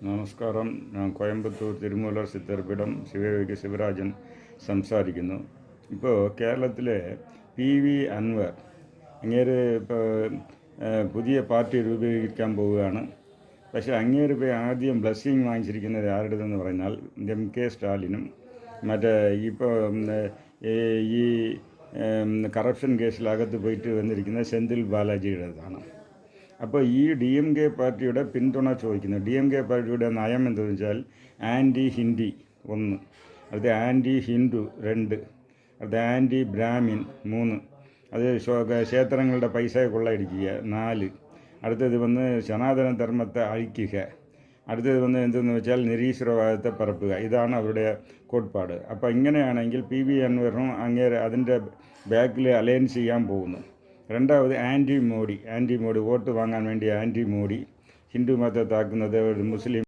നമസ്കാരം. ഞാൻ കോയമ്പത്തൂർ തിരുമൂലർ സിദ്ധർപീഠം ശിവയോഗി ശിവരാജൻ സംസാരിക്കുന്നു. ഇപ്പോൾ കേരളത്തിലെ PV അൻവർ അങ്ങേര് ഇപ്പോൾ പുതിയ പാർട്ടി രൂപീകരിക്കാൻ പോവുകയാണ്. പക്ഷേ അങ്ങേര് ഇപ്പോൾ ആദ്യം ബ്ലെസ്സിങ് വാങ്ങിച്ചിരിക്കുന്നത് ആരുടേതെന്ന് പറഞ്ഞാൽ MK സ്റ്റാലിനും മറ്റേ ഇപ്പോൾ ഈ കറപ്ഷൻ കേസിലകത്ത് പോയിട്ട് വന്നിരിക്കുന്ന സെന്തിൽ ബാലാജിയുടേതാണ്. അപ്പോൾ ഈ DMK പാർട്ടിയുടെ പിന്തുണ ചോദിക്കുന്നു. DMK പാർട്ടിയുടെ നയം എന്തെന്ന് വെച്ചാൽ ആൻറ്റി ഹിന്ദി 1, അടുത്ത ആൻറ്റി ഹിന്ദു 2, അടുത്ത ആൻറ്റി ബ്രാഹ്മിൻ 3, അത് ക്ഷേത്രങ്ങളുടെ പൈസ കൊള്ളയടിക്കുക 4, അടുത്തത് വന്ന് സനാതന ധർമ്മത്തെ അഴിക്കുക, അടുത്തത് വന്ന് എന്തെന്ന് വെച്ചാൽ നിരീശ്വരവാദത്തെ പരപ്പുക. ഇതാണ് അവരുടെ കോட்பாട്. അപ്പോൾ ഇങ്ങനെയാണെങ്കിൽ PV അൻവറിനും അങ്ങേരെ അതിൻ്റെ ബാക്കിൽ അലയൻസ് ചെയ്യാൻ പോകുന്നു. രണ്ടാമത് ആൻറ്റി മോഡി വോട്ട് വാങ്ങാൻ വേണ്ടി ആൻറ്റി മോഡി ഹിന്ദു മതത്തെ താക്കുന്നത് മുസ്ലിം